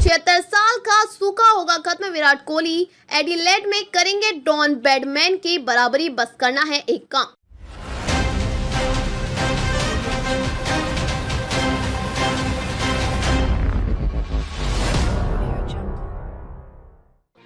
76 साल का सूखा होगा खत्म, विराट कोहली एडिलेड में करेंगे डॉन ब्रैडमैन की बराबरी, बस करना है एक काम।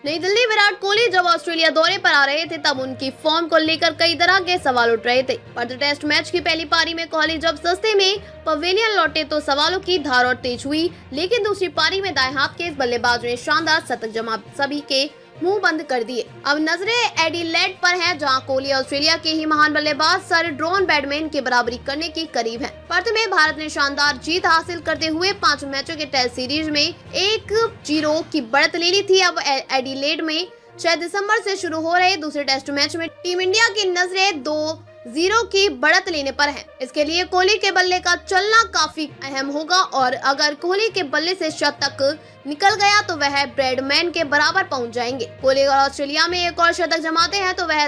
नई दिल्ली। विराट कोहली जब ऑस्ट्रेलिया दौरे पर आ रहे थे तब उनकी फॉर्म को लेकर कई तरह के सवाल उठ रहे थे। पर टेस्ट मैच की पहली पारी में कोहली जब सस्ते में पवेलियन लौटे तो सवालों की धार और तेज हुई, लेकिन दूसरी पारी में दाएं हाथ के इस बल्लेबाज ने शानदार शतक जमा सभी के मुंह बंद कर दिए। अब नजरें एडिलेड पर हैं, जहां कोहली ऑस्ट्रेलिया के ही महान बल्लेबाज सर डॉन ब्रैडमैन की बराबरी करने के करीब है। पर्थ में भारत ने शानदार जीत हासिल करते हुए 5 मैचों के टेस्ट सीरीज में 1-0 की बढ़त ले ली थी। अब एडिलेड में 6 दिसंबर से शुरू हो रहे दूसरे टेस्ट मैच में टीम इंडिया की नजरें 2-0 की बढ़त लेने पर है। इसके लिए कोहली के बल्ले का चलना काफी अहम होगा और अगर कोहली के बल्ले से शतक निकल गया तो वह ब्रैडमैन के बराबर पहुंच जाएंगे। कोहली अगर ऑस्ट्रेलिया में एक और शतक जमाते हैं तो वह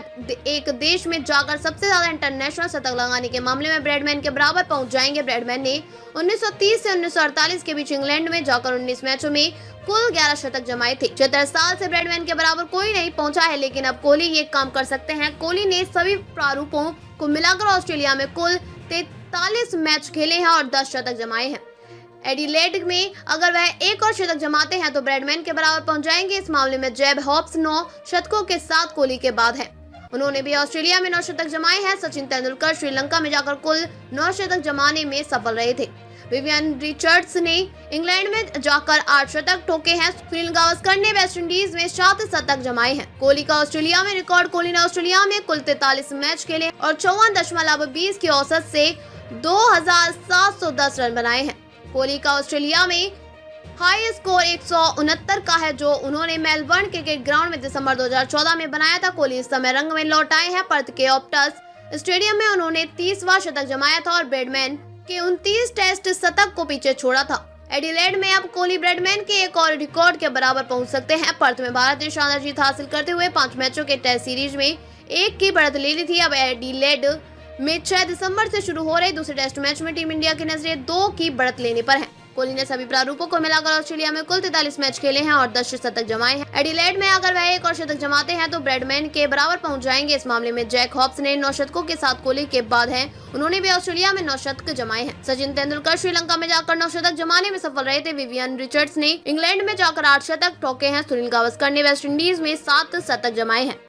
एक देश में जाकर सबसे ज्यादा इंटरनेशनल शतक लगाने के मामले में ब्रैडमैन के बराबर पहुंच जाएंगे। ब्रैडमैन ने 1930 से 1948 के बीच इंग्लैंड में जाकर 19 मैचों में कुल 11 शतक जमाए थे। 76 साल से ब्रैडमैन के बराबर कोई नहीं पहुंचा है, लेकिन अब कोहली ये काम कर सकते हैं। कोहली ने सभी प्रारूपों को मिलाकर ऑस्ट्रेलिया में कुल 43 मैच खेले हैं और 10 शतक जमाए हैं। एडिलेड में अगर वह एक और शतक जमाते हैं तो ब्रैडमैन के बराबर पहुंच जाएंगे। इस मामले में जेब हॉब्स 9 शतकों के साथ कोहली के बाद है। उन्होंने भी ऑस्ट्रेलिया में 9 शतक जमाए हैं। सचिन तेंदुलकर श्रीलंका में जाकर कुल 9 शतक जमाने में सफल रहे थे। विवियन रिचर्ड्स ने इंग्लैंड में जाकर 8 शतक ठोके हैं। सुनील गावस्कर ने वेस्ट इंडीज में 7 शतक जमाए हैं। कोहली का ऑस्ट्रेलिया में रिकॉर्ड। कोहली ने ऑस्ट्रेलिया में कुल 43 मैच खेले और 54.20 की औसत से 2710 रन बनाए हैं। कोहली का ऑस्ट्रेलिया में हाई स्कोर 169 का है, जो उन्होंने मेलबर्न क्रिकेट ग्राउंड में दिसंबर 2014 में बनाया था। कोहली इस समय रंग में लौट आए हैं। पर्थ के ऑप्टस स्टेडियम में उन्होंने 30वां शतक जमाया था और ब्रैडमैन के 29 टेस्ट शतक को पीछे छोड़ा था। एडिलेड में अब कोहली ब्रैडमैन के एक और रिकॉर्ड के बराबर पहुंच सकते हैं। पर्थ में भारत ने शानदार जीत हासिल करते हुए 5 मैचों के टेस्ट सीरीज में 1 की बढ़त ले ली थी। अब एडिलेड में 6 दिसंबर से शुरू हो रहे दूसरे टेस्ट मैच में टीम इंडिया की नजरें 2 की बढ़त लेने पर है। कोहली ने सभी प्रारूपों को मिलाकर ऑस्ट्रेलिया में कुल 43 मैच खेले हैं और 10 शतक जमाए हैं। एडिलेड में अगर वह एक और शतक जमाते हैं तो ब्रैडमैन के बराबर पहुंच जाएंगे। इस मामले में जैक हॉब्स ने 9 शतकों के साथ कोहली के बाद हैं। उन्होंने भी ऑस्ट्रेलिया में 9 शतक जमाए हैं। सचिन तेंदुलकर श्रीलंका में जाकर 9 शतक जमाने में सफल रहे थे। विवियन रिचर्ड्स ने इंग्लैंड में जाकर 8 शतक ठोके हैं। सुनील गावस्कर ने वेस्ट इंडीज में 7 शतक जमाए हैं।